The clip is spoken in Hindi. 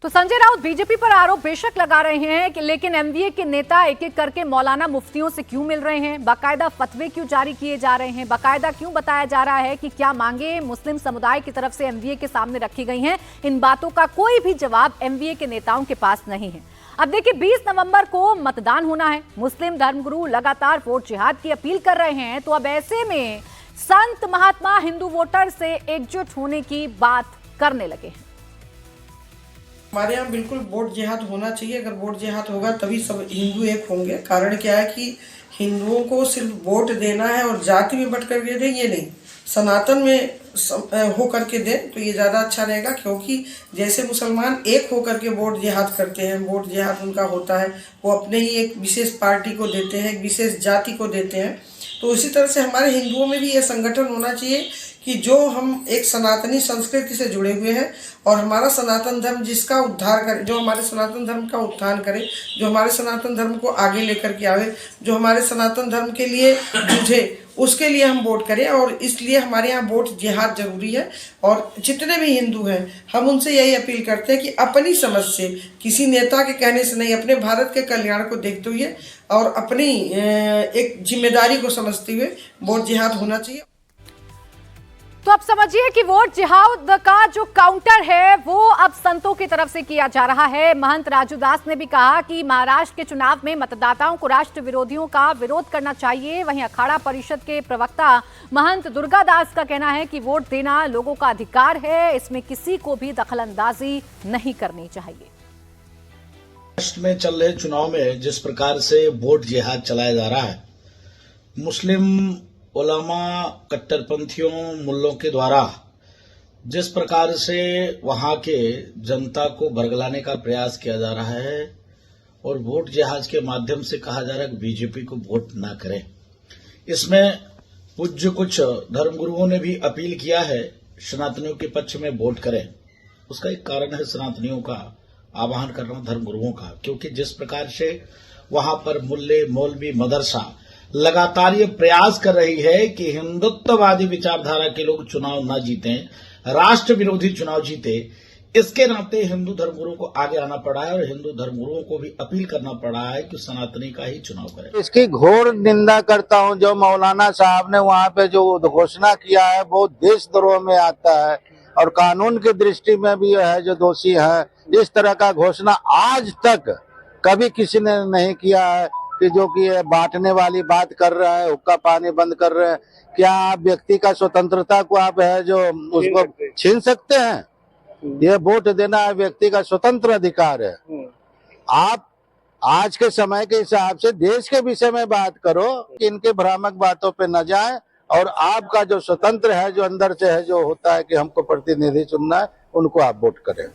तो संजय राउत बीजेपी पर आरोप बेशक लगा रहे हैं कि लेकिन एमवीए के नेता एक एक करके मौलाना मुफ्तियों से क्यों मिल रहे हैं, बाकायदा फतवे क्यों जारी किए जा रहे हैं, बाकायदा क्यों बताया जा रहा है कि क्या मांगे मुस्लिम समुदाय की तरफ से एमवीए के सामने रखी गई हैं। इन बातों का कोई भी जवाब एमवीए के नेताओं के पास नहीं है। अब देखिए 20 नवंबर को मतदान होना है। मुस्लिम धर्मगुरु लगातार वोट जिहाद की अपील कर रहे हैं, तो अब ऐसे में संत महात्मा हिंदू वोटर से एकजुट होने की बात करने लगे हैं। हमारे यहाँ बिल्कुल वोट जिहाद होना चाहिए। अगर वोट जिहाद होगा तभी सब हिंदू एक होंगे। कारण क्या है कि हिंदुओं को सिर्फ वोट देना है और जाति में बट करके दें, ये नहीं, सनातन में हो करके दें तो ये ज़्यादा अच्छा रहेगा। क्योंकि जैसे मुसलमान एक हो करके वोट जिहाद करते हैं, वोट जिहाद उनका होता है, वो अपने ही एक विशेष पार्टी को देते हैं, एक विशेष जाति को देते हैं। तो उसी तरह से हमारे हिंदुओं में भी ये संगठन होना चाहिए कि जो हम एक सनातनी संस्कृति से जुड़े हुए हैं और हमारा सनातन धर्म जिसका उद्धार करे, जो हमारे सनातन धर्म का उत्थान करे, जो हमारे सनातन धर्म को आगे लेकर के आवे, जो हमारे सनातन धर्म के लिए जूझे, उसके लिए हम वोट करें। और इसलिए हमारे यहाँ वोट जिहाद जरूरी है। और जितने भी हिंदू हैं हम उनसे यही अपील करते हैं कि अपनी समझ से, किसी नेता के कहने से नहीं, अपने भारत के कल्याण को देखते हुए और अपनी एक जिम्मेदारी को समझते हुए वोट जिहाद होना चाहिए। तो अब समझिए कि वोट जिहाद का जो काउंटर है वो अब संतों की तरफ से किया जा रहा है। महंत राजू दास ने भी कहा कि महाराष्ट्र के चुनाव में मतदाताओं को राष्ट्र विरोधियों का विरोध करना चाहिए। वहीं अखाड़ा परिषद के प्रवक्ता महंत दुर्गा दास का कहना है कि वोट देना लोगों का अधिकार है, इसमें किसी को भी दखलंदाजी नहीं करनी चाहिए। महाराष्ट्र में चल रहे चुनाव में जिस प्रकार से वोट जिहाद चलाया जा रहा है, मुस्लिम उलमा, कट्टरपंथियों, मुल्लों के द्वारा जिस प्रकार से वहां के जनता को भरगलाने का प्रयास किया जा रहा है और वोट जिहाद के माध्यम से कहा जा रहा है कि बीजेपी को वोट ना करें, इसमें पूज्य कुछ धर्मगुरुओं ने भी अपील किया है सनातनियों के पक्ष में वोट करें। उसका एक कारण है सनातनियों का आह्वान कर रहा हूं, धर्मगुरुओं का, क्योंकि जिस प्रकार से वहां पर मुल्ले, मौलवी, मदरसा लगातार ये प्रयास कर रही है कि हिंदुत्ववादी विचारधारा के लोग चुनाव न जीतें, राष्ट्र विरोधी चुनाव जीते। इसके नाते हिंदू धर्मगुरुओं को आगे आना पड़ा है और हिंदू धर्मगुरुओं को भी अपील करना पड़ा है कि सनातनी का ही चुनाव करें। इसकी घोर निंदा करता हूं। जो मौलाना साहब ने वहां पे जो घोषणा किया है वो देशद्रोह में आता है और कानून की दृष्टि में भी है जो दोषी है। इस तरह का घोषणा आज तक कभी किसी ने नहीं किया है कि जो कि बांटने वाली बात कर रहा है, हुक्का पानी बंद कर रहे हैं। क्या आप व्यक्ति का स्वतंत्रता को आप है जो उसको छीन सकते हैं? ये वोट देना है व्यक्ति का स्वतंत्र अधिकार है। आप आज के समय के हिसाब से देश के विषय में बात करो, कि इनके भ्रामक बातों पे न जाए और आपका जो स्वतंत्र है, जो अंदर से है, जो होता है कि हमको प्रतिनिधि चुनना है, उनको आप वोट करें।